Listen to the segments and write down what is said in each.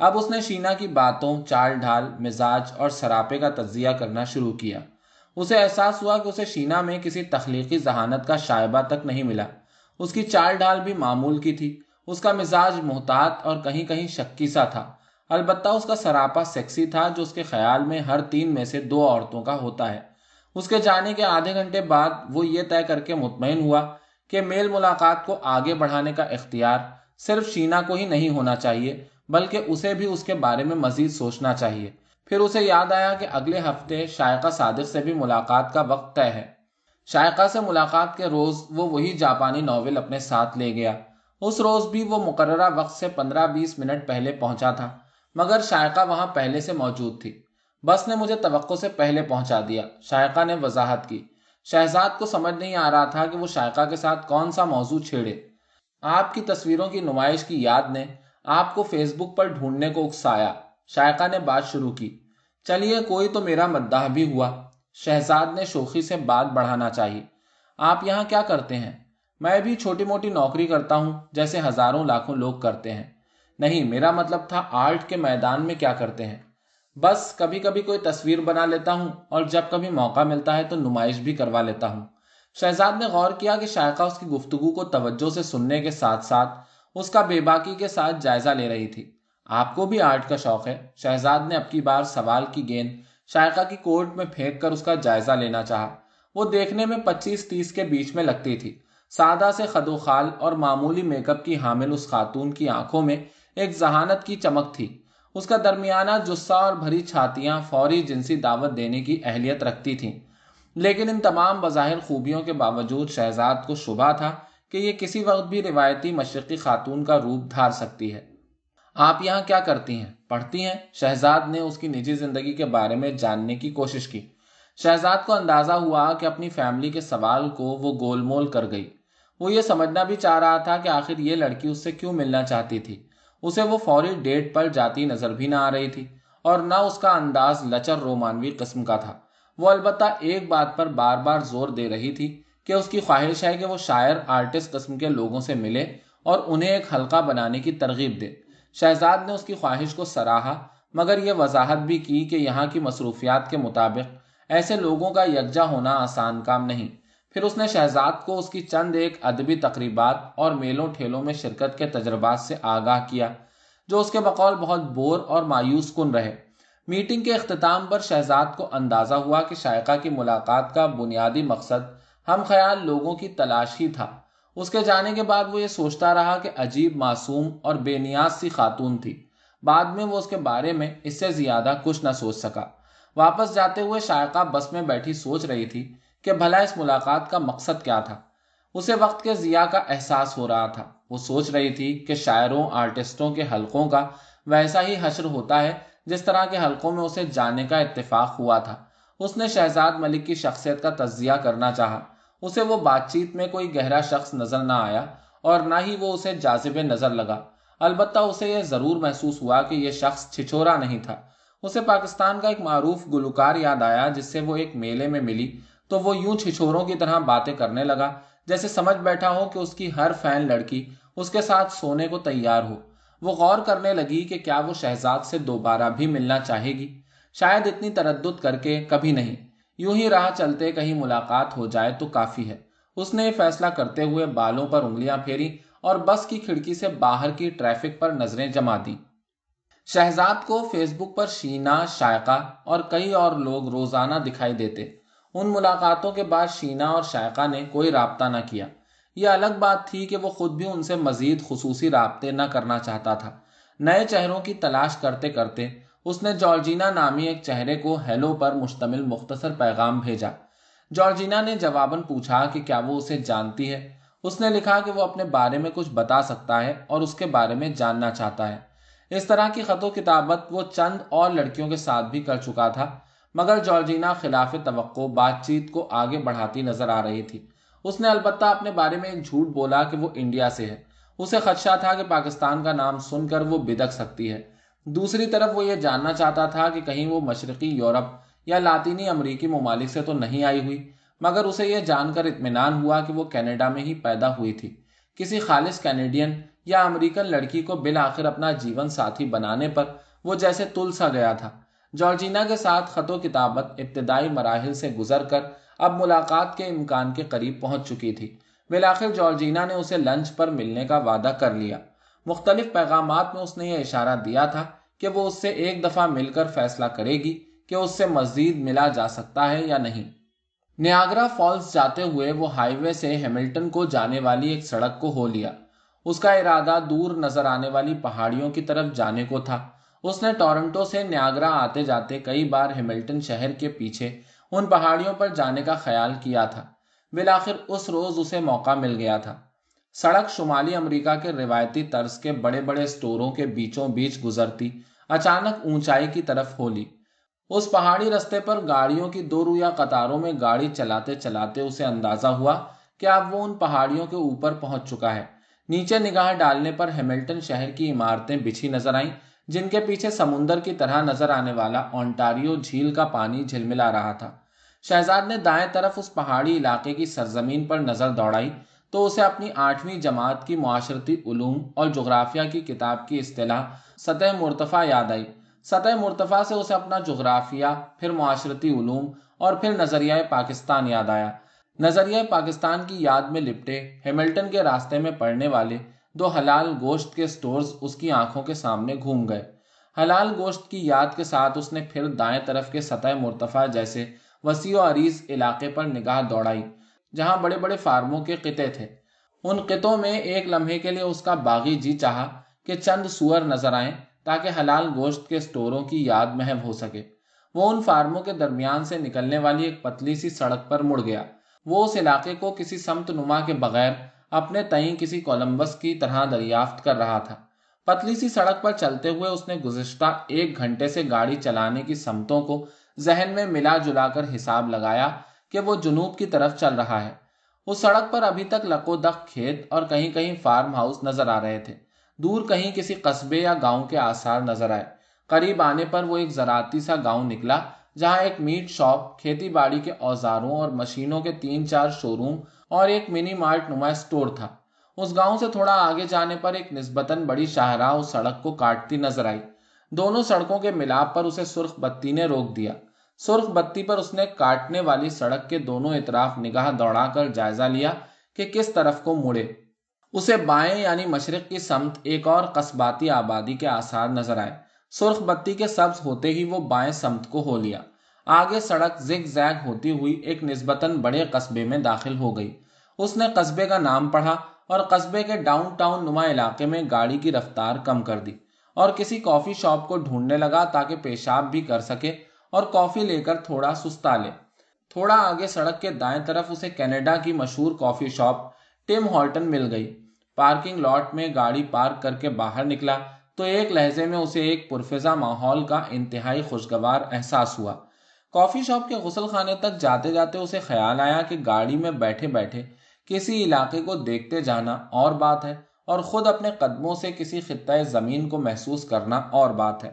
اب اس نے شینا کی باتوں، چال ڈھال، مزاج اور سراپے کا تجزیہ کرنا شروع کیا۔ اسے احساس ہوا کہ اسے شینا میں کسی تخلیقی ذہانت کا شائبہ تک نہیں ملا۔ اس کی چال ڈھال بھی معمول کی تھی، اس کا مزاج محتاط اور کہیں کہیں شکی سا تھا۔ البتہ اس کا سراپا سیکسی تھا، جو اس کے خیال میں ہر 3 میں سے 2 عورتوں کا ہوتا ہے۔ اس کے جانے کے آدھے گھنٹے بعد وہ یہ طے کر کے مطمئن ہوا کہ میل ملاقات کو آگے بڑھانے کا اختیار صرف شینا کو ہی نہیں ہونا چاہیے، بلکہ اسے بھی اس کے بارے میں مزید سوچنا چاہیے۔ پھر اسے یاد آیا کہ اگلے ہفتے شائقہ صادق سے بھی ملاقات کا وقت طے ہے۔ شائقہ سے ملاقات کے روز وہ وہی جاپانی ناول اپنے ساتھ لے گیا۔ اس روز بھی وہ مقررہ وقت سے 15-20 منٹ پہلے پہنچا تھا، مگر شائقہ وہاں پہلے سے موجود تھی۔ بس نے مجھے توقع سے پہلے پہنچا دیا، شائقہ نے وضاحت کی۔ شہزاد کو سمجھ نہیں آ رہا تھا کہ وہ شائقہ کے ساتھ کون سا موضوع چھیڑے۔ آپ کی تصویروں کی نمائش کی یاد نے آپ کو فیس بک پر ڈھونڈنے کو اکسایا، شائقہ نے بات شروع کی۔ چلیے، کوئی تو میرا مداح بھی ہوا، شہزاد نے شوخی سے بات بڑھانا چاہی۔ آپ یہاں کیا کرتے ہیں؟ میں بھی چھوٹی موٹی نوکری کرتا ہوں، جیسے ہزاروں لاکھوں لوگ کرتے ہیں۔ نہیں، میرا مطلب تھا آرٹ کے میدان میں کیا کرتے ہیں؟ بس کبھی کبھی کوئی تصویر بنا لیتا ہوں، اور جب کبھی موقع ملتا ہے تو نمائش بھی کروا لیتا ہوں۔ شہزاد نے غور کیا کہ شائقہ اس کی گفتگو کو توجہ سے سننے کے ساتھ ساتھ اس کا بے باکی کے ساتھ جائزہ لے رہی تھی۔ آپ کو بھی آرٹ کا شوق ہے؟ شہزاد نے اب کی بار سوال کی گیند شائقہ کی کوٹ میں پھینک کر اس کا جائزہ لینا چاہا۔ وہ دیکھنے میں 25-30 کے بیچ میں لگتی تھی۔ سادہ سے خد و خال اور معمولی میک اپ کی حامل اس خاتون کی آنکھوں میں ایک ذہانت کی چمک تھی۔ اس کا درمیانہ جثہ اور بھری چھاتیاں فوری جنسی دعوت دینے کی اہلیت رکھتی تھیں۔ لیکن ان تمام بظاہر خوبیوں کے باوجود شہزاد کو شبہ تھا کہ یہ کسی وقت بھی روایتی مشرقی خاتون کا روپ دھار سکتی ہے۔ آپ یہاں کیا کرتی ہیں؟ پڑھتی ہیں؟ شہزاد نے اس کی نجی زندگی کے بارے میں جاننے کی کوشش کی۔ شہزاد کو اندازہ ہوا کہ اپنی فیملی کے سوال کو وہ گول مول کر گئی۔ وہ یہ سمجھنا بھی چاہ رہا تھا کہ آخر یہ لڑکی اس سے کیوں ملنا چاہتی تھی۔ اسے وہ فوری ڈیٹ پر جاتی نظر بھی نہ آ رہی تھی، اور نہ اس کا انداز لچر رومانوی قسم کا تھا۔ وہ البتہ ایک بات پر بار بار زور دے رہی تھی کہ اس کی خواہش ہے کہ وہ شاعر آرٹسٹ قسم کے لوگوں سے ملے اور انہیں ایک حلقہ بنانے کی ترغیب دے۔ شہزاد نے اس کی خواہش کو سراہا، مگر یہ وضاحت بھی کی کہ یہاں کی مصروفیات کے مطابق ایسے لوگوں کا یکجا ہونا آسان کام نہیں۔ پھر اس نے شہزاد کو اس کی چند ایک ادبی تقریبات اور میلوں ٹھیلوں میں شرکت کے تجربات سے آگاہ کیا، جو اس کے بقول بہت بور اور مایوس کن رہے۔ میٹنگ کے اختتام پر شہزاد کو اندازہ ہوا کہ شائقہ کی ملاقات کا بنیادی مقصد ہم خیال لوگوں کی تلاش ہی تھا۔ اس کے جانے کے بعد وہ یہ سوچتا رہا کہ عجیب معصوم اور بے نیاز سی خاتون تھی۔ بعد میں وہ اس کے بارے میں اس سے زیادہ کچھ نہ سوچ سکا۔ واپس جاتے ہوئے شائقہ بس میں بیٹھی سوچ رہی تھی کہ بھلا اس ملاقات کا مقصد کیا تھا۔ اسے وقت کے ضیاع کا احساس ہو رہا تھا۔ وہ سوچ رہی تھی کہ شاعروں، آرٹسٹوں کے حلقوں کا ویسا ہی حشر ہوتا ہے جس طرح کے حلقوں میں اسے جانے کا اتفاق ہوا تھا۔ اس نے شہزاد ملک کی شخصیت کا تجزیہ کرنا چاہا۔ اسے وہ بات چیت میں کوئی گہرا شخص نظر نہ آیا، اور نہ ہی وہ اسے جاذب نظر لگا۔ البتہ اسے یہ ضرور محسوس ہوا کہ یہ شخص چھچورا نہیں تھا۔ اسے پاکستان کا ایک معروف گلوکار یاد آیا جس سے وہ ایک میلے میں ملی، تو وہ یوں چھچوروں کی طرح باتیں کرنے لگا جیسے سمجھ بیٹھا ہو کہ اس کی ہر فین لڑکی اس کے ساتھ سونے کو تیار ہو۔ وہ غور کرنے لگی کہ کیا وہ شہزاد سے دوبارہ بھی ملنا چاہے گی؟ شاید اتنی تردد کر کے کبھی نہیں، یوں ہی راہ چلتے کہیں ملاقات ہو جائے تو کافی ہے۔ اس نے یہ فیصلہ کرتے ہوئے بالوں پر انگلیاں پھیری اور بس کی کھڑکی سے باہر کی ٹریفک پر نظریں جما دیں۔ شہزاد کو فیس بک پر شینا، شائقہ اور کئی اور لوگ روزانہ دکھائی دیتے۔ ان ملاقاتوں کے بعد شینا اور شائقہ نے کوئی رابطہ نہ کیا۔ یہ الگ بات تھی کہ وہ خود بھی ان سے مزید خصوصی رابطے نہ کرنا چاہتا تھا۔ نئے چہروں کی تلاش کرتے کرتے اس نے جارجینا نامی ایک چہرے کو ہیلو پر مشتمل مختصر پیغام بھیجا۔ جارجینا نے جواباً پوچھا کہ کیا وہ اسے جانتی ہے۔ اس نے لکھا کہ وہ اپنے بارے میں کچھ بتا سکتا ہے اور اس کے بارے میں جاننا چاہتا ہے۔ اس طرح کی خط و کتابت وہ چند اور لڑکیوں کے ساتھ بھی کر چکا تھا، مگر جارجینا خلاف توقع بات چیت کو آگے بڑھاتی نظر آ رہی تھی۔ اس نے البتہ اپنے بارے میں ایک جھوٹ بولا کہ وہ انڈیا سے ہے۔ اسے خدشہ تھا کہ پاکستان کا نام سن کر وہ بدک سکتی ہے۔ دوسری طرف وہ یہ جاننا چاہتا تھا کہ کہیں وہ مشرقی یورپ یا لاطینی امریکی ممالک سے تو نہیں آئی ہوئی، مگر اسے یہ جان کر اطمینان ہوا کہ وہ کینیڈا میں ہی پیدا ہوئی تھی۔ کسی خالص کینیڈین یا امریکن لڑکی کو بالآخر اپنا جیون ساتھی بنانے پر وہ جیسے تل سا گیا تھا۔ جارجینا کے ساتھ خط و کتابت ابتدائی مراحل سے گزر کر اب ملاقات کے امکان کے قریب پہنچ چکی تھی۔ بالآخر جارجینا نے اسے لنچ پر ملنے کا وعدہ کر لیا۔ مختلف پیغامات میں اس نے یہ اشارہ دیا تھا کہ وہ اس سے ایک دفعہ مل کر فیصلہ کرے گی کہ اس سے مزید ملا جا سکتا ہے یا نہیں۔ نیاگرا فالز جاتے ہوئے وہ ہائی وے سے ہیملٹن کو جانے والی ایک سڑک کو ہو لیا۔ اس کا ارادہ دور نظر آنے والی پہاڑیوں کی طرف جانے کو تھا۔ اس نے ٹورنٹو سے نیاگرا آتے جاتے کئی بار ہیملٹن شہر کے پیچھے ان پہاڑیوں پر جانے کا خیال کیا تھا۔ بالآخر اس روز اسے موقع مل گیا تھا۔ سڑک شمالی امریکہ کے روایتی طرز کے بڑے بڑے اسٹوروں کے بیچوں بیچ گزرتی اچانک اونچائی کی طرف ہو لی۔ اس پہاڑی رستے پر گاڑیوں کی دو رویہ قطاروں میں گاڑی چلاتے چلاتے اسے اندازہ ہوا کہ اب وہ ان پہاڑیوں کے اوپر پہنچ چکا ہے۔ نیچے نگاہ ڈالنے پر ہیملٹن شہر کی عمارتیں بچھی نظر آئیں، جن کے پیچھے سمندر کی طرح نظر آنے والا اونٹاریو جھیل کا پانی جھلملا رہا تھا۔ شہزاد نے دائیں طرف اس پہاڑی علاقے کی سرزمین پر نظر دوڑائی تو اسے اپنی 8ویں جماعت کی معاشرتی علوم اور جغرافیہ کی کتاب کی اصطلاح سطح مرتفع یاد آئی۔ سطح مرتفع سے اسے اپنا جغرافیہ، پھر معاشرتی علوم اور پھر نظریہ پاکستان یاد آیا۔ نظریہ پاکستان کی یاد میں لپٹے ہیملٹن کے راستے میں پڑنے والے 2 حلال گوشت کے سٹورز اس کی آنکھوں کے سامنے گھوم گئے۔ حلال گوشت کی یاد کے ساتھ اس نے پھر دائیں طرف کے سطح مرتفع جیسے وسیع و عریض علاقے پر نگاہ دوڑائی، جہاں بڑے بڑے فارموں کے قطعے تھے۔ ان قطعوں میں ایک لمحے کے لیے اس کا باغی جی چاہا کہ چند سور نظر آئیں تاکہ حلال گوشت کے سٹوروں کی یاد محو ہو سکے۔ وہ ان فارموں کے درمیان سے نکلنے والی ایک پتلی سی سڑک پر مڑ گیا۔ وہ اس علاقے کو کسی سمت نما کے بغیر اپنے تئیں کسی کولمبس کی طرح دریافت کر رہا تھا۔ پتلی سی سڑک پر چلتے ہوئے اس نے گزشتہ 1 گھنٹے سے گاڑی چلانے کی سمتوں کو ذہن میں ملا جلا کر حساب لگایا کہ وہ جنوب کی طرف چل رہا ہے۔ اس سڑک پر ابھی تک لقودق کھیت اور کہیں کہیں فارم ہاؤس نظر آ رہے تھے۔ دور کہیں کسی قصبے یا گاؤں کے آثار نظر آئے۔ قریب آنے پر وہ ایک زراعتی سا گاؤں نکلا جہاں ایک میٹ شاپ، کھیتی باڑی کے اوزاروں اور مشینوں کے 3-4 شو روم اور ایک منی مارٹ نما اسٹور تھا۔ اس گاؤں سے تھوڑا آگے جانے پر ایک نسبتاً بڑی شاہراہ اس سڑک کو کاٹتی نظر آئی۔ دونوں سڑکوں کے ملاپ پر اسے سرخ بتی نے روک دیا۔ سرخ بتی پر اس نے کاٹنے والی سڑک کے دونوں اطراف نگاہ دوڑا کر جائزہ لیا کہ کس طرف کو مڑے۔ اسے بائیں یعنی مشرق کی سمت ایک اور قصباتی آبادی کے آثار نظر آئے۔ سرخ بتی کے سبز ہوتے ہی وہ بائیں سمت کو ہو لیا۔ آگے سڑک زگ زیگ ہوتی ہوئی ایک نسبتاً بڑے قصبے میں داخل ہو گئی۔ اس نے قصبے کا نام پڑھا اور قصبے کے ڈاؤن ٹاؤن نما علاقے میں گاڑی کی رفتار کم کر دی اور کسی کافی شاپ کو ڈھونڈنے لگا تاکہ پیشاب بھی کر سکے اور کافی لے کر تھوڑا سستا لے۔ تھوڑا آگے سڑک کے دائیں طرف اسے کینیڈا کی مشہور کافی شاپ ٹم ہارٹن مل گئی۔ پارکنگ لاٹ میں گاڑی پارک کر کے باہر نکلا تو ایک لہجے میں اسے ایک پرفضا ماحول کا انتہائی خوشگوار احساس ہوا۔ کافی شاپ کے غسل خانے تک جاتے جاتے اسے خیال آیا کہ گاڑی میں بیٹھے بیٹھے کسی علاقے کو دیکھتے جانا اور بات ہے اور خود اپنے قدموں سے کسی خطۂ زمین کو محسوس کرنا اور بات ہے۔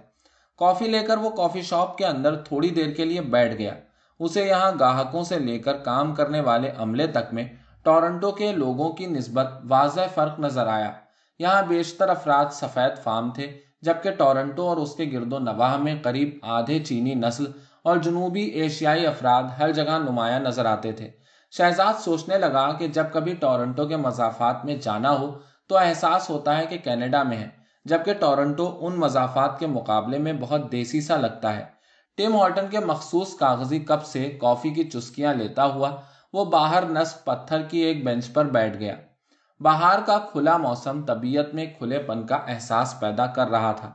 کافی لے کر وہ کافی شاپ کے اندر تھوڑی دیر کے لیے بیٹھ گیا۔ اسے یہاں گاہکوں سے لے کر کام کرنے والے عملے تک میں ٹورنٹو کے لوگوں کی نسبت واضح فرق نظر آیا۔ یہاں بیشتر افراد سفید فام تھے، جبکہ ٹورنٹو اور اس کے گرد و نواح میں قریب آدھے چینی نسل اور جنوبی ایشیائی افراد ہر جگہ نمایاں نظر آتے تھے۔ شہزاد سوچنے لگا کہ جب کبھی ٹورنٹو کے مضافات میں جانا ہو تو احساس ہوتا ہے کہ کینیڈا میں ہے، جبکہ ٹورنٹو ان مضافات کے مقابلے میں بہت دیسی سا لگتا ہے۔ ٹم ہارٹن کے مخصوص کاغذی کپ سے کافی کی چسکیاں لیتا ہوا وہ باہر نصب پتھر کی ایک بینچ پر بیٹھ گیا۔ باہر کا کھلا موسم طبیعت میں کھلے پن کا احساس پیدا کر رہا تھا۔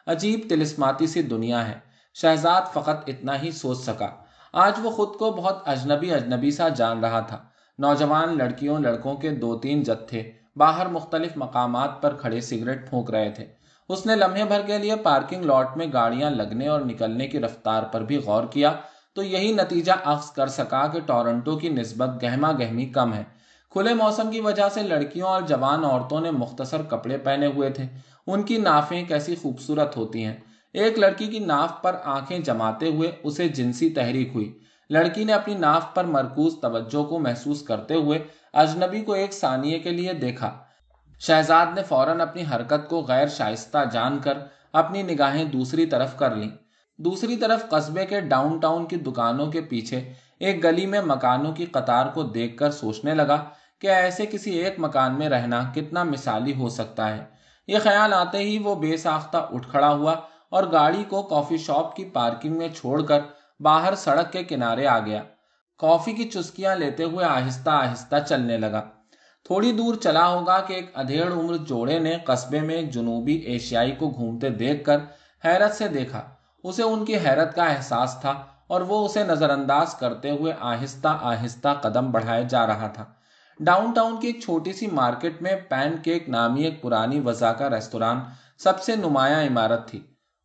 عجیب طلسماتی سی دنیا ہے، شہزاد فقط اتنا ہی سوچ سکا۔ آج وہ خود کو بہت اجنبی سا جان رہا تھا۔ نوجوان لڑکیوں لڑکوں کے 2-3 جتھے باہر مختلف مقامات پر کھڑے سگریٹ پھونک رہے تھے۔ اس نے لمحے بھر کے لیے پارکنگ لاٹ میں گاڑیاں لگنے اور نکلنے کی رفتار پر بھی غور کیا تو یہی نتیجہ اخذ کر سکا کہ ٹورنٹو کی نسبت گہما گہمی کم ہے۔ کھلے موسم کی وجہ سے لڑکیوں اور جوان عورتوں نے مختصر کپڑے پہنے ہوئے تھے۔ ان کی نافیں کیسی خوبصورت ہوتی ہیں۔ ایک لڑکی کی ناف پر آنکھیں جماتے ہوئے اسے جنسی تحریک ہوئی۔ لڑکی نے اپنی ناف پر مرکوز توجہ کو محسوس کرتے ہوئے اجنبی کو ایک ثانیے کے لیے دیکھا۔ شہزاد نے فوراً اپنی حرکت کو غیر شائستہ جان کر اپنی نگاہیں دوسری طرف کر لیں۔ دوسری طرف قصبے کے ڈاؤن ٹاؤن کی دکانوں کے پیچھے ایک گلی میں مکانوں کی قطار کو دیکھ کر سوچنے لگا کہ ایسے کسی ایک مکان میں رہنا کتنا مثالی ہو سکتا ہے۔ یہ خیال آتے ہی وہ بے ساختہ اٹھ کھڑا ہوا اور گاڑی کو کافی شاپ کی پارکنگ میں چھوڑ کر باہر سڑک کے کنارے آ گیا۔ کافی کی چسکیاں لیتے ہوئے آہستہ آہستہ چلنے لگا۔ تھوڑی دور چلا ہوگا کہ ایک ادھیڑ عمر جوڑے نے قصبے میں ایک جنوبی ایشیائی کو گھومتے دیکھ کر حیرت سے دیکھا۔ اسے ان کی حیرت کا احساس تھا اور وہ اسے نظر انداز کرتے ہوئے آہستہ آہستہ قدم بڑھائے جا رہا تھا۔ ڈاؤن ٹاؤن کی ایک چھوٹی سی مارکیٹ میں پین کیک نامی ایک پرانی وضع کا ریستوران سب سے نمایاں عمارت تھی۔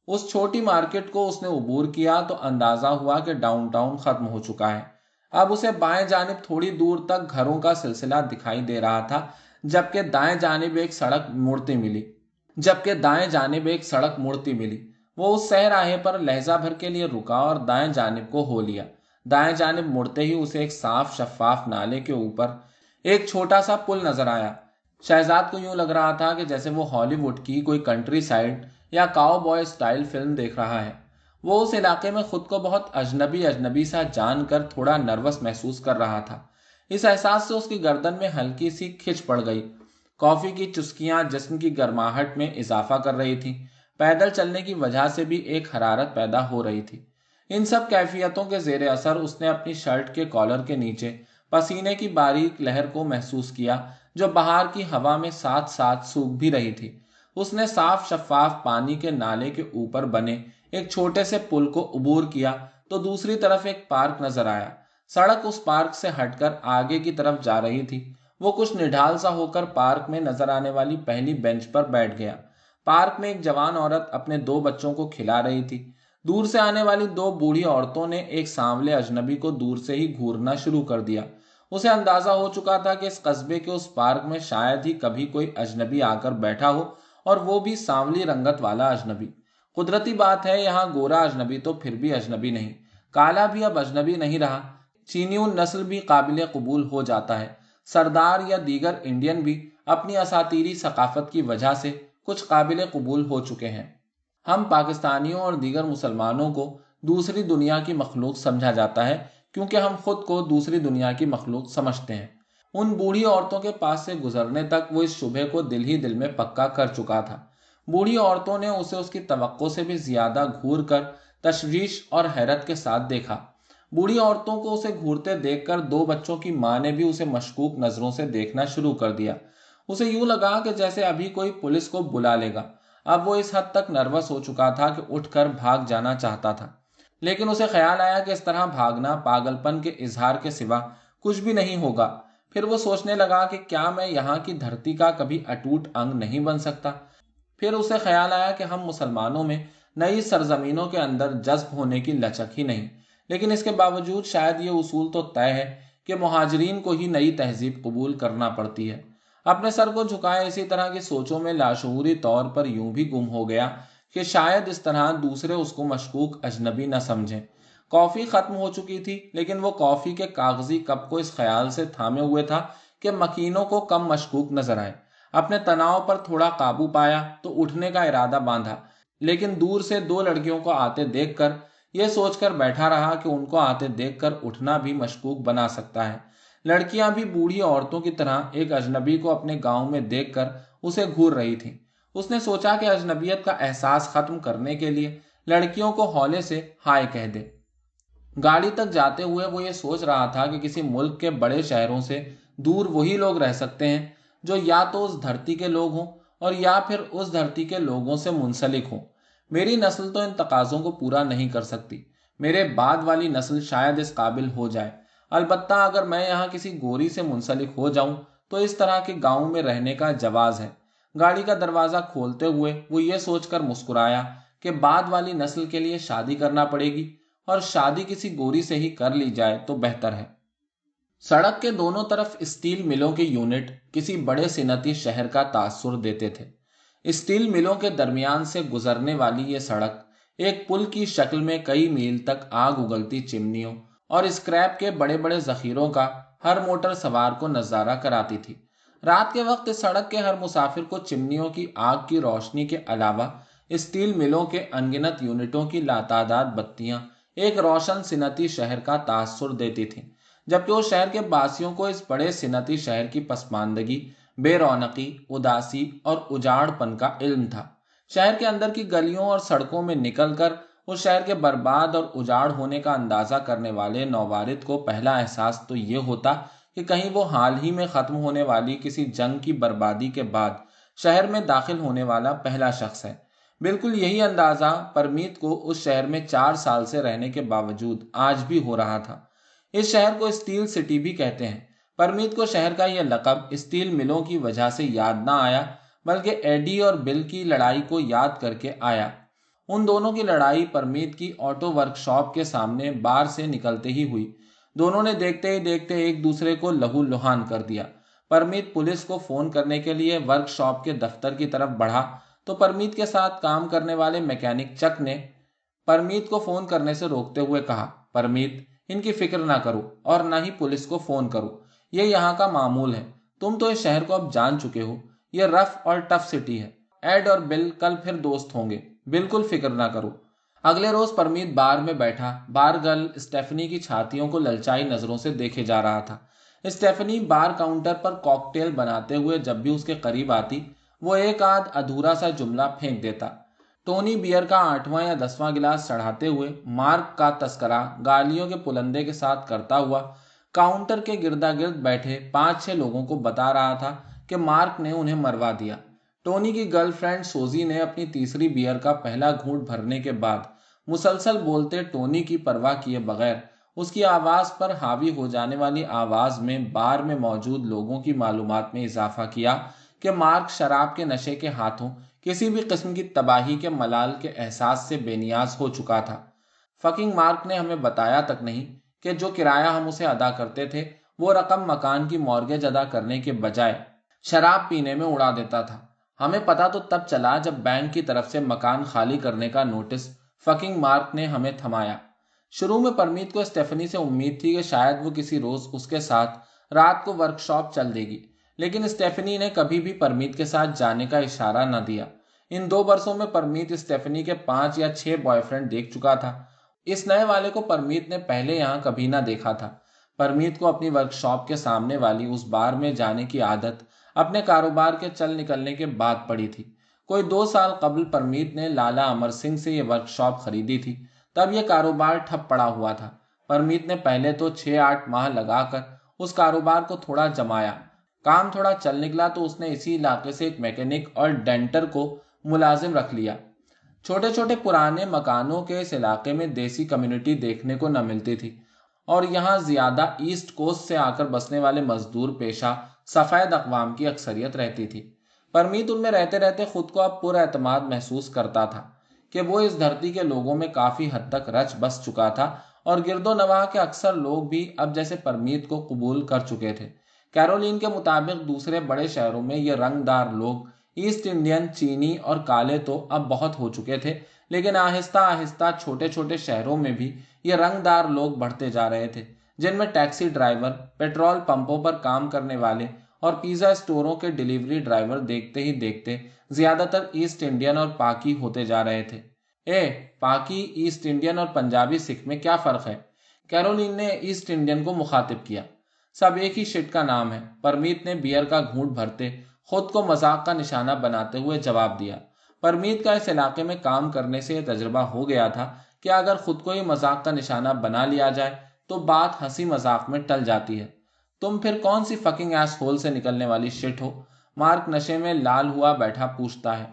اس چھوٹی مارکیٹ کو اس نے عبور کیا تو اندازہ ہوا کہ ڈاؤن ٹاؤن ختم ہو چکا ہے۔ اب اسے بائیں جانب تھوڑی دور تک گھروں کا سلسلہ دکھائی دے رہا تھا، جبکہ دائیں جانب ایک سڑک مڑتی ملی۔ وہ اس صحراہے پر لہجہ بھر کے لیے رکا اور دائیں جانب کو ہو لیا۔ دائیں جانب مڑتے ہی اسے ایک صاف شفاف نالے کے اوپر ایک چھوٹا سا پل نظر آیا۔ شہزاد کو یوں لگ رہا تھا کہ جیسے وہ ہالی ووڈ کی کوئی کنٹری سائڈ یا کاؤ بوائے سٹائل فلم دیکھ رہا ہے۔ وہ اس علاقے میں خود کو بہت اجنبی سا جان کر تھوڑا نروس محسوس کر رہا تھا۔ اس احساس سے اس کی گردن میں ہلکی سی کھچ پڑ گئی۔ کافی کی چسکیاں جسم کی گرماہٹ میں اضافہ کر رہی تھی۔ پیدل چلنے کی وجہ سے بھی ایک حرارت پیدا ہو رہی تھی۔ ان سب کیفیتوں کے زیر اثر اس نے اپنی شرٹ کے کالر کے نیچے پسینے کی باریک لہر کو محسوس کیا جو بہار کی ہوا میں ساتھ ساتھ سوکھ بھی رہی تھی۔ اس نے صاف شفاف پانی کے نالے کے اوپر بنے ایک چھوٹے سے پل کو عبور کیا تو دوسری طرف ایک پارک نظر آیا۔ سڑک اس پارک سے ہٹ کر آگے کی طرف جا رہی تھی۔ وہ کچھ نڈھال سا ہو کر پارک میں نظر آنے والی پہلی بینچ پر بیٹھ گیا۔ پارک میں ایک جوان عورت اپنے 2 بچوں کو کھلا رہی تھی۔ دور سے آنے والی 2 بوڑھی عورتوں نے ایک سانولے اجنبی کو دور سے ہی گھورنا شروع کر دیا۔ اسے اندازہ ہو چکا تھا کہ اس قصبے کے اس پارک میں شاید ہی کبھی کوئی اجنبی آ کر بیٹھا ہو، اور وہ بھی سانولی رنگت والا اجنبی۔ قدرتی بات ہے، یہاں گورا اجنبی تو پھر بھی اجنبی نہیں، کالا بھی اب اجنبی نہیں رہا۔ چینیون نسل بھی قابل قبول ہو جاتا ہے۔ سردار یا دیگر انڈین بھی اپنی اساطیری ثقافت کی وجہ سے کچھ قابل قبول ہو چکے ہیں۔ ہم پاکستانیوں اور دیگر مسلمانوں کو دوسری دنیا کی مخلوق سمجھا جاتا ہے کیونکہ ہم خود کو دوسری دنیا کی مخلوق سمجھتے ہیں۔ ان بوڑھی عورتوں کے پاس سے گزرنے تک وہ اس شبہ کو دل ہی دل میں پکا کر چکا تھا۔ بوڑھی عورتوں نے اسے اس کی توقع سے بھی زیادہ گھور کر تشویش اور حیرت کے ساتھ دیکھا۔ بوڑھی عورتوں کو اسے گھورتے دیکھ کر 2 بچوں کی ماں نے بھی اسے مشکوک نظروں سے دیکھنا شروع کر دیا۔ اسے یوں لگا کہ جیسے ابھی کوئی پولیس کو بلا لے گا۔ اب وہ اس حد تک نروس ہو چکا تھا کہ اٹھ کر بھاگ جانا چاہتا تھا، لیکن اسے خیال آیا کہ اس طرح بھاگنا پاگل پن کے اظہار کے سوا کچھ بھی نہیں ہوگا۔ پھر وہ سوچنے لگا کہ کیا میں یہاں کی دھرتی کا کبھی اٹوٹ انگ نہیں بن سکتا؟ پھر اسے خیال آیا کہ ہم مسلمانوں میں نئی سرزمینوں کے اندر جذب ہونے کی لچک ہی نہیں، لیکن اس کے باوجود شاید یہ اصول تو طے ہے کہ مہاجرین کو ہی نئی تہذیب قبول کرنا پڑتی ہے۔ اپنے سر کو جھکائے اسی طرح کی سوچوں میں لاشعوری طور پر یوں بھی گم ہو گیا کہ شاید اس طرح دوسرے اس کو مشکوک اجنبی نہ سمجھیں۔ کافی ختم ہو چکی تھی، لیکن وہ کافی کے کاغذی کپ کو اس خیال سے تھامے ہوئے تھا کہ مکینوں کو کم مشکوک نظر آئے۔ اپنے تناؤ پر تھوڑا قابو پایا تو اٹھنے کا ارادہ باندھا، لیکن دور سے 2 لڑکیوں کو آتے دیکھ کر یہ سوچ کر بیٹھا رہا کہ ان کو آتے دیکھ کر اٹھنا بھی مشکوک بنا سکتا ہے۔ لڑکیاں بھی بوڑھی عورتوں کی طرح ایک اجنبی کو اپنے گاؤں میں دیکھ کر اسے گھور رہی تھیں۔ اس نے سوچا کہ اجنبیت کا احساس ختم کرنے کے لیے لڑکیوں کو ہولے سے ہائے کہہ دے۔ گاڑی تک جاتے ہوئے وہ یہ سوچ رہا تھا کہ کسی ملک کے بڑے شہروں سے دور وہی لوگ رہ سکتے ہیں جو یا تو اس دھرتی کے لوگ ہوں اور یا پھر اس دھرتی کے لوگوں سے منسلک ہوں۔ میری نسل تو ان تقاضوں کو پورا نہیں کر سکتی۔ میرے بعد والی نسل شاید اس قابل ہو جائے۔ البتہ اگر میں یہاں کسی گوری سے منسلک ہو جاؤں تو اس طرح کے گاؤں میں رہنے کا جواز ہے۔ گاڑی کا دروازہ کھولتے ہوئے وہ یہ سوچ کر مسکرایا کہ بعد والی نسل کے لیے شادی کرنا پڑے گی، اور شادی کسی گوری سے ہی کر لی جائے تو بہتر ہے۔ سڑک کے دونوں طرف اسٹیل ملوں کے یونٹ کسی بڑے صنعتی شہر کا تاثر دیتے تھے۔ اسٹیل ملوں کے درمیان سے گزرنے والی یہ سڑک ایک پل کی شکل میں کئی میل تک آگ اگلتی چمنیوں اور اسکریپ کے بڑے بڑے ذخیروں کا ہر موٹر سوار کو نظارہ کراتی تھی۔ رات کے وقت اس سڑک کے ہر مسافر کو چمنیوں کی آگ کی روشنی کے علاوہ اسٹیل ملوں کے انگنت یونٹوں کی لاتعداد بتیاں ایک روشن صنعتی شہر کا تاثر دیتی تھیں، جبکہ اس شہر کے باسیوں کو اس بڑے صنعتی شہر کی پسماندگی، بے رونقی، اداسی اور اجاڑ پن کا علم تھا۔ شہر کے اندر کی گلیوں اور سڑکوں میں نکل کر اس شہر کے برباد اور اجاڑ ہونے کا اندازہ کرنے والے نوبارد کو پہلا احساس تو یہ ہوتا کہ کہیں وہ حال ہی میں ختم ہونے والی کسی جنگ کی بربادی کے بعد شہر میں داخل ہونے والا پہلا شخص ہے۔ بالکل یہی اندازہ پرمیت کو اس شہر میں 4 سال سے رہنے کے باوجود آج بھی ہو رہا تھا۔ اس شہر کو اسٹیل سٹی بھی کہتے ہیں۔ پرمیت کو شہر کا یہ لقب اسٹیل ملوں کی وجہ سے یاد نہ آیا، بلکہ ایڈی اور بل کی لڑائی کو یاد کر کے آیا۔ ان دونوں کی لڑائی پرمیت کی آٹو ورک شاپ کے سامنے بار سے نکلتے ہی ہوئی۔ دونوں نے دیکھتے ہی دیکھتے ایک دوسرے کو لہو لہان کر دیا۔ پرمیت پولیس کو فون کرنے کے لیے ورک شاپ کے دفتر کی طرف بڑھا تو پرمیت کے ساتھ کام کرنے والے میکینک چک نے پرمیت کو فون کرنے سے روکتے ہوئے کہا، پرمیت، ان کی فکر نہ کرو اور نہ ہی پولیس کو فون کرو، یہ یہاں کا معمول ہے۔ تم تو اس شہر کو اب جان چکے ہو، یہ رف اور ٹف سٹی ہے۔ ایڈ اور بل کل پھر دوست ہوں گے، بالکل فکر نہ کرو۔ اگلے روز پرمیت بار میں بیٹھا بار گرل اسٹیفنی کی چھاتیوں کو للچائی نظروں سے دیکھے جا رہا تھا۔ اسٹیفنی بار کاؤنٹر پر کاکٹیل بناتے ہوئے جب بھی اس کے قریب آتی، وہ ایک آدھ ادھورا سا جملہ پھینک دیتا۔ ٹونی بیئر کا 8واں یا 10واں گلاس چڑھاتے ہوئے مارک کا تذکرہ گالیوں کے پلندے کے ساتھ کرتا ہوا کاؤنٹر کے گردا گرد بیٹھے 5-6 لوگوں کو بتا رہا تھا کہ مارک نے انہیں مروا دیا۔ ٹونی کی گرل فرینڈ سوزی نے اپنی تیسری بیئر کا پہلا گھونٹ بھرنے کے بعد مسلسل بولتے ٹونی کی پرواہ کیے بغیر اس کی آواز پر حاوی ہو جانے والی آواز میں بار میں موجود لوگوں کی معلومات میں اضافہ کیا کہ مارک شراب کے نشے کے ہاتھوں کسی بھی قسم کی تباہی کے ملال کے احساس سے بے نیاز ہو چکا تھا۔ فکنگ مارک نے ہمیں بتایا تک نہیں کہ جو کرایہ ہم اسے ادا کرتے تھے وہ رقم مکان کی مورگیج ادا کرنے کے بجائے شراب پینے میں اڑا دیتا تھا۔ ہمیں پتا تو تب چلا جب بینک کی طرف سے مکان خالی کرنے کا نوٹس فکنگ مارک نے ہمیں تھمایا۔ شروع میں پرمیت کو اسٹیفنی سے امید تھی کہ شاید وہ کسی روز اس کے ساتھ رات کو ورک شاپ چل دے گی، لیکن اسٹیفنی نے کبھی بھی پرمیت کے ساتھ جانے کا اشارہ نہ دیا۔ ان 2 برسوں میں پرمیت اسٹیفنی کے 5 یا 6 بوائے فرینڈ دیکھ چکا تھا۔ اس نئے والے کو پرمیت نے پہلے یہاں کبھی نہ دیکھا تھا۔ پرمیت کو اپنی ورک شاپ کے سامنے والی اس بار میں جانے کی عادت اپنے کاروبار کے چل نکلنے کے بعد پڑی تھی۔ کوئی 2 سال قبل پرمیت نے لالا امر سنگھ سے یہ ورک شاپ خریدی تھی، تب یہ کاروبار ٹھپ پڑا ہوا تھا۔ پرمیت نے پہلے تو 6-8 ماہ لگا کر اس کاروبار کو تھوڑا جمایا۔ کام تھوڑا چل نکلا تو اس نے اسی علاقے سے ایک میکینک اور ڈینٹر کو ملازم رکھ لیا۔ چھوٹے چھوٹے پرانے مکانوں کے اس علاقے میں دیسی کمیونٹی دیکھنے کو نہ ملتی تھی، اور یہاں زیادہ ایسٹ کوسٹ سے آ کر بسنے والے مزدور پیشہ سفید اقوام کی اکثریت رہتی تھی۔ پرمیت ان میں رہتے رہتے خود کو اب پر اعتماد محسوس کرتا تھا کہ وہ اس دھرتی کے لوگوں میں کافی حد تک رچ بس چکا تھا، اور گرد و نواح کے اکثر لوگ بھی اب جیسے پرمیت کو قبول کر چکے تھے۔ کیرولین کے مطابق دوسرے بڑے شہروں میں یہ رنگ دار لوگ ایسٹ انڈین، چینی اور کالے تو اب بہت ہو چکے تھے، لیکن آہستہ آہستہ چھوٹے چھوٹے شہروں میں بھی یہ رنگ دار لوگ بڑھتے جا رہے تھے، جن میں ٹیکسی ڈرائیور، پیٹرول پمپوں پر کام کرنے والے اور پیزا اسٹوروں کے ڈیلیوری ڈرائیور دیکھتے ہی دیکھتے زیادہ تر ایسٹ انڈین اور پاکی ہوتے جا رہے تھے۔ پاکی، ایسٹ انڈین اور پنجابی سکھ میں کیا فرق ہے؟ کیرولین نے ایسٹ انڈین کو مخاطب کیا۔ سب ایک ہی شٹ کا نام ہے، پرمیت نے بیئر کا گھونٹ بھرتے خود کو مذاق کا نشانہ بناتے ہوئے جواب دیا۔ پرمیت کا اس علاقے میں کام کرنے سے یہ تجربہ ہو گیا تھا کہ اگر خود کو ہی مذاق کا نشانہ بنا لیا جائے تو بات ہنسی مذاق میں ٹل جاتی ہے۔ تم پھر کون سی فکنگ ایس ہول سے نکلنے والی شٹ ہو؟ مارک نشے میں لال ہوا بیٹھا پوچھتا ہے۔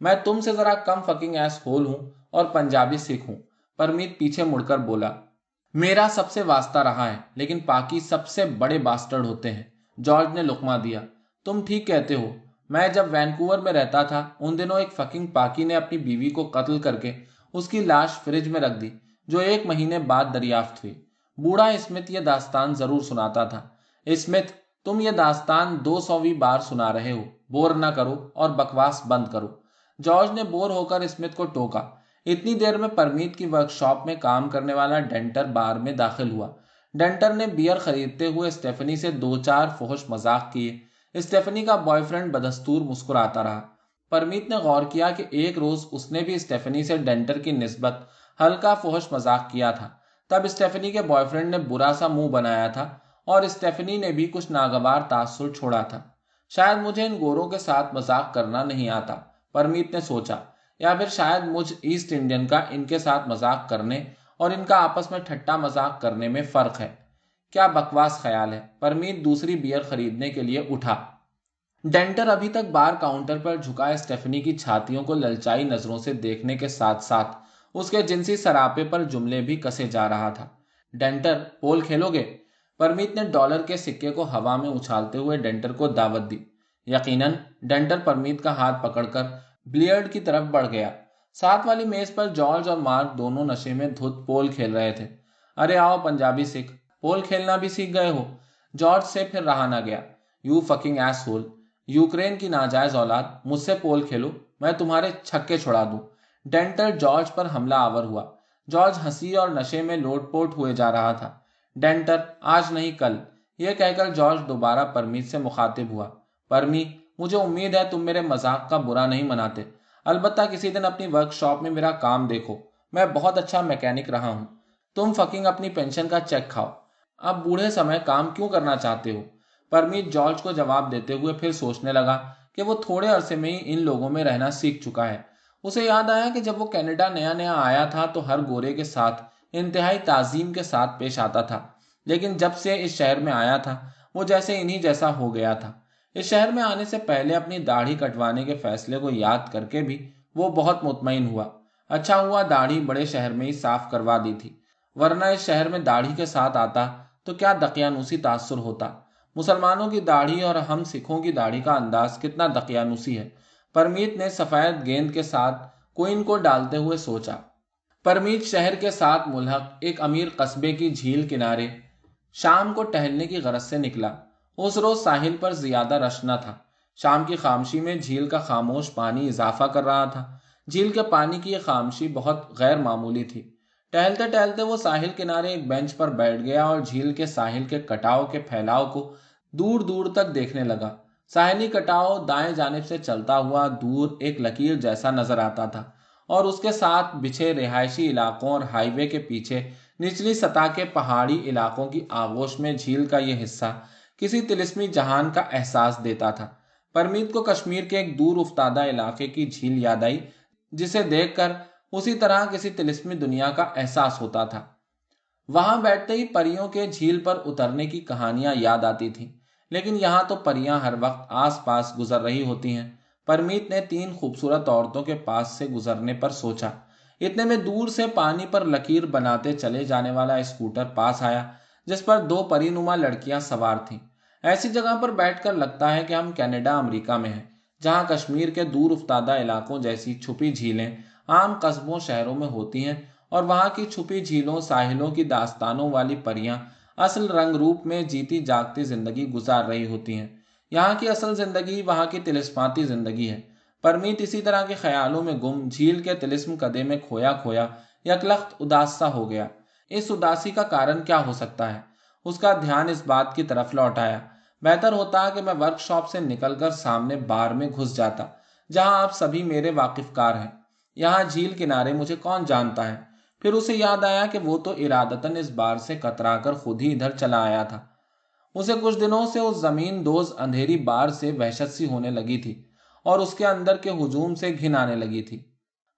میں تم سے ذرا کم فکنگ ایس ہول ہوں اور پنجابی سکھ ہوں، پرمیت پیچھے مڑ کر بولا۔ میرا سب سے واسطہ رہا ہے، لیکن پاکی سب سے بڑے باسٹرڈ ہوتے ہیں، جارج نے لقمہ دیا۔ تم ٹھیک کہتے ہو، میں جب وینکوور میں رہتا تھا ان دنوں ایک فکنگ پاکی نے اپنی بیوی کو قتل کر کے اس کی لاش فریج میں رکھ دی، جو 1 مہینے بعد دریافت ہوئی۔ بوڑھا اسمتھ یہ داستان ضرور سناتا تھا۔ اسمتھ، تم یہ داستان 200ویں بار سنا رہے ہو، بور نہ کرو اور بکواس بند کرو۔ جارج نے بور ہو کر اسمتھ کو ٹوکا۔ اتنی دیر میں پرمیت کی ورک شاپ میں کام کرنے والا ڈینٹر بار میں داخل ہوا۔ ڈینٹر نے بیئر خریدتے ہوئے اسٹیفنی سے 2-4 فحش مذاق کیے۔ اسٹیفنی کا بوائے فرینڈ بدستور مسکراتا رہا۔ پرمیت نے غور کیا کہ ایک روز اس نے بھی اسٹیفنی سے ڈینٹر کی نسبت ہلکا فحش مذاق کیا تھا۔ تب اسٹیفنی کے بوائے فرینڈ نے برا سا منہ بنایا تھا اور اسٹیفنی نے بھی کچھ ناگوار تاثر چھوڑا تھا۔ شاید مجھے ان گوروں کے ساتھ مذاق کرنا نہیں آتا، پرمیت نے سوچا، یا پھر شاید مجھ ایسٹ انڈین کا ان کے ساتھ مذاق کرنے اور ان کا آپس میں ٹھٹا مذاق کرنے میں فرق ہے۔ کیا بکواس خیال ہے۔ پرمیت دوسری بیئر خریدنے کے لیے اٹھا۔ ڈینٹر ابھی تک بار کاؤنٹر پر جھکا اسٹیفنی کی چھاتیوں کو للچائی نظروں سے دیکھنے کے ساتھ ساتھ اس کے جنسی سراپے پر جملے بھی کسے جا رہا تھا۔ ڈینٹر، پول کھیلو گے؟ پرمیت نے ڈالر کے سکے کو ہوا میں اچھالتے ہوئے ڈینٹر کو دعوت دی۔ یقیناً۔ ڈینٹر پرمیت کا ہاتھ پکڑ کر بلیئرڈ کی طرف بڑھ گیا۔ ساتھ والی میز پر جارج اور مارک دونوں نشے میں دھت پول کھیل رہے تھے۔ ارے آؤ پنجابی سکھ، پول کھیلنا بھی سیکھ گئے ہو؟ جارج سے پھر رہا نہ گیا۔ You fucking S whole, Ukraine کی ناجائز اولاد، مجھ سے پول کھیلو، میں تمہارے چھکے چھڑا دوں۔ ڈینٹر جارج پر حملہ آور ہوا۔ جارج ہنسی اور نشے میں لوٹ پوٹ ہوئے جا رہا تھا۔ ڈینٹر، آج نہیں کل، یہ کہہ کر جارج دوبارہ پرمیت سے مخاطب ہوا۔ پرمی، مجھے امید ہے تم میرے مذاق کا برا نہیں مناتے، البتہ کسی دن اپنی ورک شاپ میں میرا کام دیکھو، میں بہت اچھا میکینک رہا ہوں۔ تم فکنگ اپنی پینشن کا چیک کھاؤ، اب بوڑھے سمے کام کیوں کرنا چاہتے ہو؟ پرمیت جارج کو جواب دیتے ہوئے پھر سوچنے لگا کہ وہ تھوڑے عرصے میں ہی ان لوگوں میں رہنا سیکھ چکا ہے۔ اسے یاد آیا کہ جب وہ کینیڈا نیا نیا آیا تھا تو ہر گورے کے ساتھ انتہائی تعظیم کے ساتھ پیش آتا تھا، لیکن جب سے اس شہر میں آیا تھا وہ جیسے انہی جیسا ہو گیا تھا۔ اس شہر میں آنے سے پہلے اپنی داڑھی کٹوانے کے فیصلے کو یاد کر کے بھی وہ بہت مطمئن ہوا۔ اچھا ہوا داڑھی بڑے شہر میں ہی صاف کروا دی تھی، ورنہ اس شہر میں داڑھی کے ساتھ آتا تو کیا دقیانوسی تاثر ہوتا۔ مسلمانوں کی داڑھی اور ہم سکھوں کی داڑھی کا انداز کتنا دقیانوسی ہے، پرمیت نے سفید گیند کے ساتھ کوئن کو ڈالتے ہوئے سوچا۔ پرمیت شہر کے ساتھ ملحق ایک امیر قصبے کی جھیل کنارے شام کو ٹہلنے کی غرض سے نکلا۔ اس روز ساحل پر زیادہ رش نہ تھا۔ شام کی خاموشی میں جھیل کا خاموش پانی اضافہ کر رہا تھا۔ جھیل کے پانی کی یہ خاموشی بہت غیر معمولی تھی۔ ٹہلتے ٹہلتے وہ ساحل کنارے ایک بینچ پر بیٹھ گیا اور جھیل کے ساحل کے کٹاؤ کے پھیلاؤ کو دور دور تک دیکھنے لگا۔ ساحلی کٹاؤ دائیں جانب سے چلتا ہوا دور ایک لکیر جیسا نظر آتا تھا اور اس کے ساتھ بچھے رہائشی علاقوں اور ہائی وے کے پیچھے نچلی سطح کے پہاڑی علاقوں کی آغوش میں جھیل کا یہ حصہ کسی طلسمی جہان کا احساس دیتا تھا۔ پرمیت کو کشمیر کے ایک دور افتادہ علاقے کی جھیل یاد آئی جسے دیکھ کر اسی طرح کسی طلسمی دنیا کا احساس ہوتا تھا۔ وہاں بیٹھتے ہی پریوں کے جھیل پر اترنے کی کہانیاں یاد آتی تھیں، لیکن یہاں تو پریاں ہر وقت آس پاس گزر رہی ہوتی ہیں۔ پرمیت نے 3 خوبصورت عورتوں کے پاس سے گزرنے پر سوچا۔ اتنے میں دور سے پانی پر لکیر بناتے چلے جانے والا اسکوٹر پاس آیا جس پر 2 پری نما لڑکیاں سوار تھیں۔ ایسی جگہ پر بیٹھ کر لگتا ہے کہ ہم کینیڈا امریکہ میں ہیں، جہاں کشمیر کے دور افتادہ علاقوں جیسی چھپی جھیلیں عام قصبوں شہروں میں ہوتی ہیں، اور وہاں کی چھپی جھیلوں ساحلوں کی داستانوں والی پریاں اصل رنگ روپ میں جیتی جاگتی زندگی گزار رہی ہوتی ہیں۔ یہاں کی اصل زندگی وہاں کی طلسماتی زندگی ہے۔ پرمیت اسی طرح کے خیالوں میں گم جھیل کے طلسم کدے میں کھویا کھویا یکلخت اداس سا ہو گیا۔ اس اداسی کا کارن کیا ہو سکتا ہے؟ اس کا دھیان اس بات کی طرف لوٹ آیا، بہتر ہوتا کہ میں ورک شاپ سے نکل کر سامنے بار میں گھس جاتا جہاں آپ سبھی میرے واقف کار ہیں۔ یہاں جھیل کنارے مجھے کون جانتا ہے؟ پھر اسے یاد آیا کہ وہ تو ارادتاً اس بار سے کترا کر خود ہی ادھر چلا آیا تھا۔ اسے کچھ دنوں سے اس زمین دوز اندھیری بار سے وحشت سی ہونے لگی تھی اور اس کے اندر کے ہجوم سے گھن آنے لگی تھی۔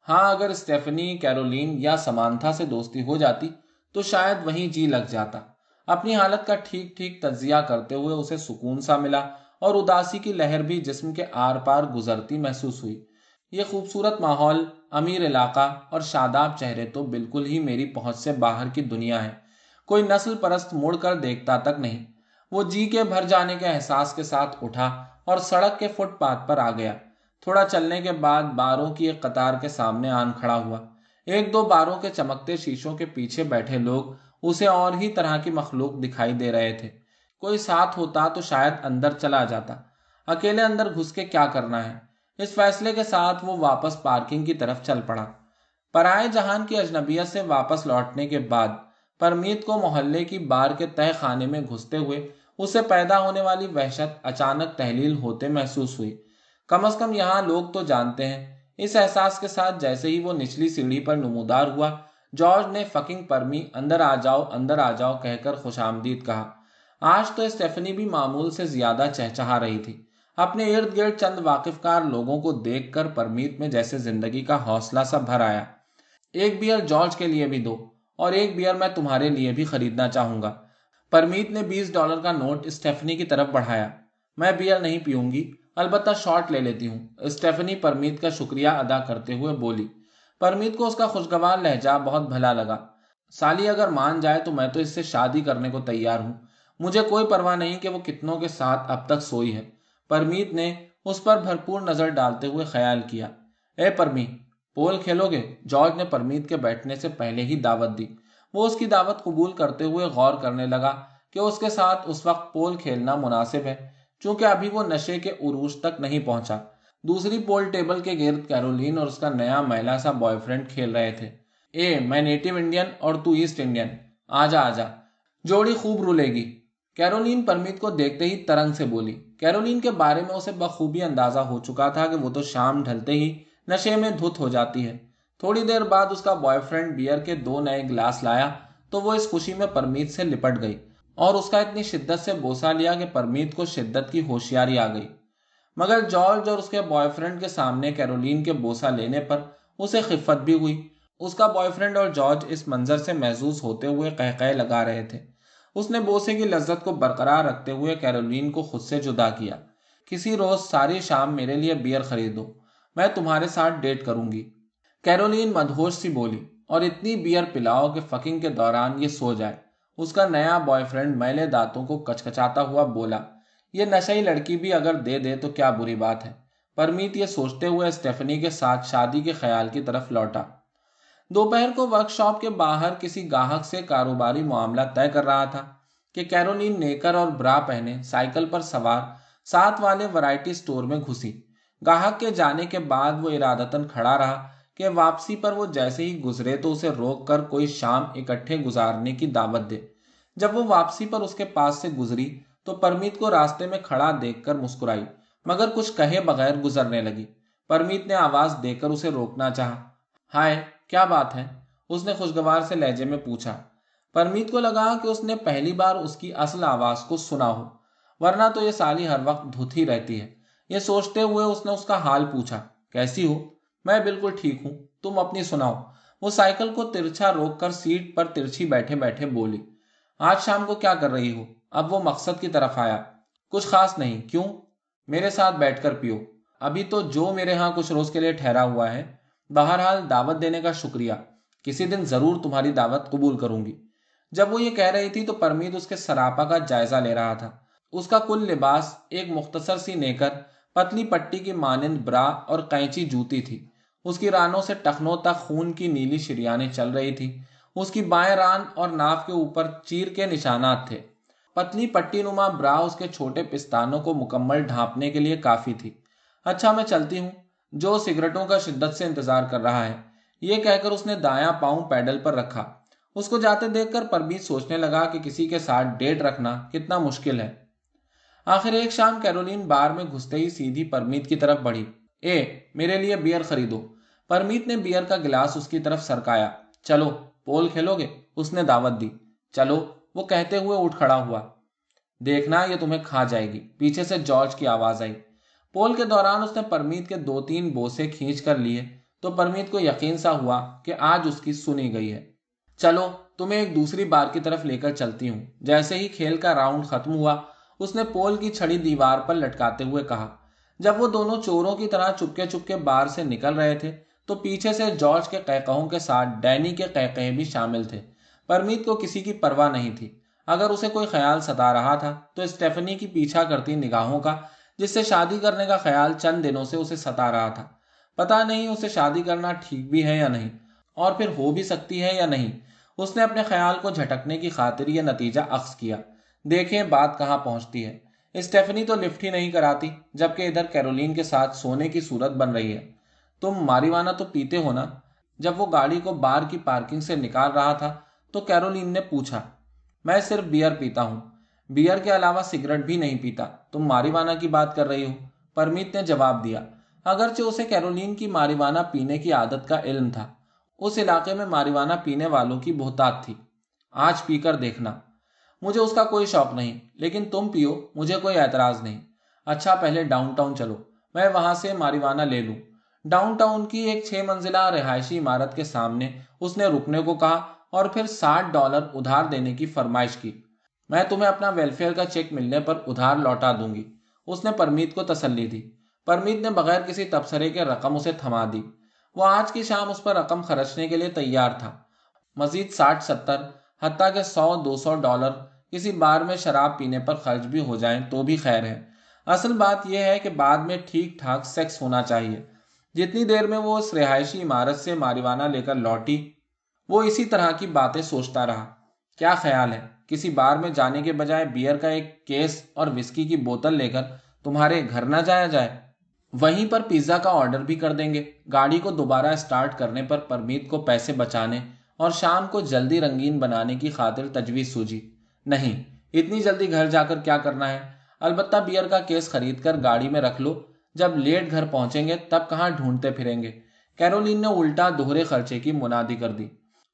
ہاں، اگر اسٹیفنی، کیرولین یا سمانتھا سے دوستی ہو جاتی تو شاید وہیں جی لگ جاتا۔ اپنی حالت کا ٹھیک ٹھیک تجزیہ کرتے ہوئے اسے سکون سا ملا اور اداسی کی لہر بھی جسم کے آر پار گزرتی محسوس ہوئی۔ یہ خوبصورت ماحول، امیر علاقہ اور شاداب چہرے تو بالکل ہی میری پہنچ سے باہر کی دنیا ہے۔ کوئی نسل پرست مڑ کر دیکھتا تک نہیں۔ وہ جی کے بھر جانے کے احساس کے ساتھ اٹھا اور سڑک کے فٹ پاتھ پر آ گیا۔ تھوڑا چلنے کے بعد باروں کی ایک قطار کے سامنے آن کھڑا ہوا۔ 1-2 باروں کے چمکتے شیشوں کے پیچھے بیٹھے لوگ اسے اور ہی طرح کی مخلوق دکھائی دے رہے تھے۔ کوئی ساتھ ہوتا تو شاید اندر چلا جاتا، اکیلے اندر گھس کے کیا کرنا ہے؟ اس فیصلے کے ساتھ وہ واپس پارکنگ کی طرف چل پڑا۔ پرائے جہان کی اجنبیت سے واپس لوٹنے کے بعد پرمیت کو محلے کی بار کے تہہ خانے میں گھستے ہوئے اسے پیدا ہونے والی وحشت اچانک تحلیل ہوتے محسوس ہوئی۔ کم از کم یہاں لوگ تو جانتے ہیں۔ اس احساس کے ساتھ جیسے ہی وہ نچلی سیڑھی پر نمودار ہوا، جارج نے فکنگ پرمی اندر آ جاؤ کہہ کر خوش آمدید کہا۔ آج تو اسٹیفنی بھی معمول سے زیادہ چہچہا رہی تھی۔ اپنے ارد گرد چند واقف کار لوگوں کو دیکھ کر پرمیت میں جیسے زندگی کا حوصلہ سا بھر آیا۔ ایک بیئر جارج کے لیے بھی دو، اور ایک بیئر میں تمہارے لیے بھی خریدنا چاہوں گا۔ پرمیت نے $20 کا نوٹ اسٹیفنی کی طرف بڑھایا۔ میں بیئر نہیں پیوں گی، البتہ شاٹ لے لیتی ہوں، اسٹیفنی پرمیت کا شکریہ ادا کرتے ہوئے بولی۔ پرمیت کو اس کا خوشگوار لہجہ بہت بھلا لگا۔ سالی اگر مان جائے تو میں تو اس سے شادی کرنے کو تیار ہوں۔ مجھے کوئی پرواہ نہیں کہ وہ کتنوں کے ساتھ اب تک سوئی ہے۔ پرمیت نے اس پر بھرپور نظر ڈالتے ہوئے خیال کیا۔ اے پرمی، پول کھیلو گے؟ جارج نے پرمیت کے بیٹھنے سے پہلے ہی دعوت دی۔ وہ اس کی دعوت قبول کرتے ہوئے غور کرنے لگا کہ اس کے ساتھ اس وقت پول کھیلنا مناسب ہے، چونکہ ابھی وہ نشے کے عروج تک نہیں پہنچا۔ دوسری پول ٹیبل کے گرد کیرولین اور اس کا نیا میلا سا بوائے فرینڈ کھیل رہے تھے۔ میں نیٹو انڈین اور تو ایسٹ انڈین، آجا آجا، جوڑی خوب رولے گی، کیرولین پرمیت کو دیکھتے ہی ترنگ سے بولی۔ کیرولین کے بارے میں اسے بخوبی اندازہ ہو چکا تھا کہ وہ تو شام ڈھلتے ہی نشے میں دھت ہو جاتی ہے۔ تھوڑی دیر بعد اس کا بوائے فرینڈ بیئر کے 2 نئے گلاس لایا تو وہ اس خوشی میں پرمیت سے لپٹ گئی اور اس کا اتنی شدت سے بوسہ لیا کہ پرمیت کو شدت کی ہوشیاری آ گئی۔ مگر جارج اور اس کے بوائے فرینڈ کے سامنے کیرولین کے بوسہ لینے پر اسے خفت بھی ہوئی۔ اس کا بوائے فرینڈ اور جارج اس منظر سے محظوظ ہوتے ہوئے قہقہے لگا رہے تھے۔ اس نے بوسے کی لذت کو برقرار رکھتے ہوئے کیرولین کو خود سے جدا کیا۔ کسی روز ساری شام میرے لیے بیئر خریدو، میں تمہارے ساتھ ڈیٹ کروں گی، کیرولین مدہوش سی بولی، اور اتنی بیئر پلاؤ کہ فکنگ کے دوران یہ سو جائے۔ اس کا نیا بوائے فرینڈ میلے دانتوں کو کچکچاتا ہوا بولا، یہ نشئی لڑکی بھی اگر دے دے تو کیا بری بات ہے۔ پرمیت یہ سوچتے ہوئے اسٹیفنی کے ساتھ شادی کے خیال کی طرف لوٹا۔ دوپہر کو ورک شاپ کے باہر کسی گاہک سے کاروباری معاملہ طے کر رہا تھا کہ کیرولین نیکر اور برا پہنے سائیکل پر سوار ساتھ والے ورائٹی سٹور میں گھسی۔ گاہک کے جانے کے بعد وہ ارادتاً کھڑا رہا کہ واپسی پر وہ جیسے ہی گزرے تو اسے روک کر کوئی شام اکٹھے گزارنے کی دعوت دے۔ جب وہ واپسی پر اس کے پاس سے گزری تو پرمیت کو راستے میں کھڑا دیکھ کر مسکرائی، مگر کچھ کہے بغیر گزرنے لگی۔ پرمیت نے آواز دے کر اسے روکنا چاہا۔ ہائے، کیا بات ہے؟ اس نے خوشگوار سے لہجے میں پوچھا۔ پرمیت کو لگا کہ اس نے پہلی بار اس کی اصل آواز کو سنا ہو، ورنہ تو یہ سالی ہر وقت دھت ہی رہتی ہے۔ یہ سوچتے ہوئے اس نے اس کا حال پوچھا۔ کیسی ہو؟ میں بالکل ٹھیک ہوں، تم اپنی سناؤ۔ وہ سائیکل کو ترچھا روک کر سیٹ پر ترچھی بیٹھے بیٹھے بولی۔ آج شام کو کیا کر رہی ہو؟ اب وہ مقصد کی طرف آیا۔ کچھ خاص نہیں، کیوں؟ میرے ساتھ بیٹھ کر پیو، ابھی تو جو میرے ہاں کچھ روز کے لیے ٹھہرا ہوا ہے۔ بہرحال دعوت دینے کا شکریہ، کسی دن ضرور تمہاری دعوت قبول کروں گی۔ جب وہ یہ کہہ رہی تھی تو پرمیت اس کے سراپا کا جائزہ لے رہا تھا۔ اس کا کل لباس ایک مختصر سی نیکر، پتلی پٹی کی مانند برا اور قینچی جوتی تھی۔ اس کی رانوں سے ٹخنوں تک خون کی نیلی شریانیں چل رہی تھی۔ اس کی بائیں ران اور ناف کے اوپر چیر کے نشانات تھے۔ پتلی پٹی نما برا اس کے چھوٹے پستانوں کو مکمل ڈھانپنے کے لیے کافی تھی۔ اچھا، میں چلتی ہوں، جو سگریٹوں کا شدت سے انتظار کر رہا ہے۔ یہ کہہ کر اس نے دایاں پاؤں پیڈل پر رکھا۔ اس کو جاتے دیکھ کر پرمیت سوچنے لگا کہ کسی کے ساتھ ڈیٹ رکھنا کتنا مشکل ہے۔ آخر ایک شام کیرولین بار میں گھستے ہی سیدھی پرمیت کی طرف بڑھی۔ میرے لیے بیئر خریدو۔ پرمیت نے بیئر کا گلاس اس کی طرف سرکایا۔ چلو، پول کھیلو گے؟ اس نے دعوت دی۔ چلو، وہ کہتے ہوئے اٹھ کھڑا ہوا۔ دیکھنا یہ تمہیں کھا جائے گی، پیچھے سے جارج کی آواز آئی۔ پول کے دوران اس نے پرمیت کے 2-3 بوسے کھینچ کر لیے تو پرمیت کو یقین سا ہوا کہ آج اس کی سنی گئی ہے۔ چلو، تمہیں ایک دوسری بار کی طرف لے کر چلتی ہوں۔ جیسے ہی کھیل کا راؤنڈ ختم ہوا اس نے پول کی چھڑی دیوار پر لٹکاتے ہوئے کہا۔ جب وہ دونوں چوروں کی طرح چپکے چپکے بار سے نکل رہے تھے تو پیچھے سے جارج کے قہقہوں کے ساتھ ڈینی کے قہقہے بھی شامل تھے۔ پرمیت کو کسی کی پرواہ نہیں تھی۔ اگر اسے کوئی خیال ستا رہا تھا تو اسٹیفنی کی پیچھا کرتی نگاہوں کا، جس سے شادی کرنے کا خیال چند دنوں سے اسے ستا رہا تھا۔ پتہ نہیں اسے شادی کرنا ٹھیک بھی ہے یا نہیں، اور پھر ہو بھی سکتی ہے یا نہیں۔ اس نے اپنے خیال کو جھٹکنے کی خاطر یہ نتیجہ اخذ کیا۔ دیکھیں بات کہاں پہنچتی ہے۔ اسٹیفنی تو لفٹ ہی نہیں کراتی، جبکہ ادھر کیرولین کے ساتھ سونے کی صورت بن رہی ہے۔ تم ماریوانا تو پیتے ہو نا؟ جب وہ گاڑی کو بار کی پارکنگ سے نکال رہا تھا تو کیرولین نے پوچھا۔ میں صرف بیئر پیتا ہوں، بیئر کے علاوہ سگریٹ بھی نہیں پیتا، تم ماریوانا کی بات کر رہی ہو؟ پرمیت نے جواب دیا۔ اگرچہ اسے کیرولین کی ماریوانا پینے کی عادت کا علم تھا، اس علاقے میں ماریوانا پینے والوں کی بہتات تھی۔ آج پی کر دیکھنا۔ مجھے اس کا کوئی شوق نہیں، لیکن تم پیو، مجھے کوئی اعتراض نہیں۔ اچھا پہلے ڈاؤن ٹاؤن چلو، میں وہاں سے ماریوانا لے لوں۔ ڈاؤن ٹاؤن کی ایک 6 منزلہ رہائشی عمارت کے سامنے اس نے رکنے کو کہا اور پھر $60 ادھار دینے کی فرمائش کی۔ میں تمہیں اپنا ویلفیئر کا چیک ملنے پر ادھار لوٹا دوں گی، اس نے پرمیت کو تسلی دی۔ پرمیت نے بغیر کسی تبصرے کے رقم اسے تھما دی۔ وہ آج کی شام اس پر رقم خرچنے کے لیے تیار تھا، مزید 60-70 حتیٰ کہ $100-200 کسی بار میں شراب پینے پر خرچ بھی ہو جائیں تو بھی خیر ہے۔ اصل بات یہ ہے کہ بعد میں ٹھیک ٹھاک سیکس ہونا چاہیے۔ جتنی دیر میں وہ اس رہائشی عمارت سے ماریوانا لے کر لوٹی، وہ اسی طرح کی باتیں سوچتا رہا۔ کیا خیال ہے، کسی بار میں جانے کے بجائے بیئر کا ایک کیس اور وسکی کی بوتل لے کر تمہارے گھر نہ جایا جائے؟ وہیں پر پیزا کا آرڈر بھی کر دیں گے۔ گاڑی کو دوبارہ اسٹارٹ کرنے پر پرمیت کو پیسے بچانے اور شام کو جلدی رنگین بنانے کی خاطر تجویز سوجی۔ نہیں، اتنی جلدی گھر جا کر کیا کرنا ہے؟ البتہ بیئر کا کیس خرید کر گاڑی میں رکھ لو، جب لیٹ گھر پہنچیں گے تب کہاں ڈھونڈتے پھریں گے۔ کیرولین نے الٹا دوہرے خرچے کی منادی کر دی۔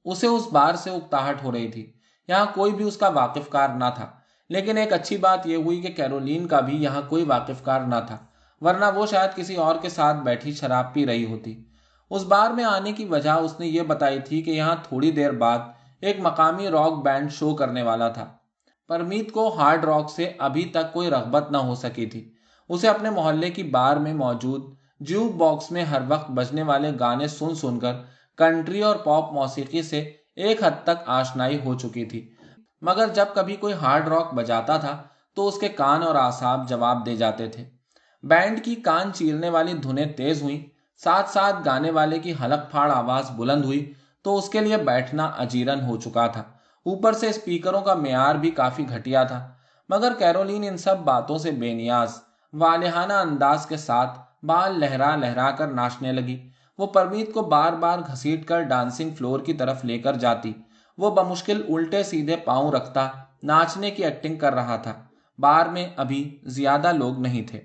اسے اس بار سے اکتاہٹ ہو رہی تھی۔ یہاں کوئی بھی اس کا واقف کار نہ تھا، لیکن ایک اچھی بات یہ ہوئی کہ کیرولین کا بھی یہاں کوئی واقف کار نہ تھا، ورنہ وہ شاید کسی اور کے ساتھ بیٹھی شراب پی رہی ہوتی۔ اس بار میں آنے کی وجہ اس نے یہ بتائی تھی کہ یہاں تھوڑی دیر بعد ایک مقامی راک بینڈ شو کرنے والا تھا۔ پرمیت کو ہارڈ راک سے ابھی تک کوئی رغبت نہ ہو سکی تھی۔ اسے اپنے محلے کی بار میں موجود جیوک باکس میں ہر وقت بجنے والے گانے سن سن کر کنٹری اور پاپ موسیقی سے ایک حد تک آشنائی ہو چکی تھی، مگر جب کبھی کوئی ہارڈ راک بجاتا تھا تو اس کے کان اور اعصاب جواب دے جاتے تھے۔ بینڈ کی کان چیرنے والی دھنیں تیز ہوئیں، ساتھ ساتھ گانے والے کی حلق پھاڑ آواز بلند ہوئی تو اس کے لیے بیٹھنا اجیرن ہو چکا تھا۔ اوپر سے اسپیکروں کا معیار بھی کافی گھٹیا تھا، مگر کیرولین ان سب باتوں سے بے نیاز والہانہ انداز کے ساتھ بال لہرا لہرا کر ناچنے لگی۔ وہ پرمیت کو بار بار گھسیٹ کر ڈانسنگ فلور کی طرف لے کر جاتی۔ وہ بمشکل الٹے سیدھے پاؤں رکھتا ناچنے کی ایکٹنگ کر رہا تھا۔ بار میں ابھی زیادہ لوگ نہیں تھے۔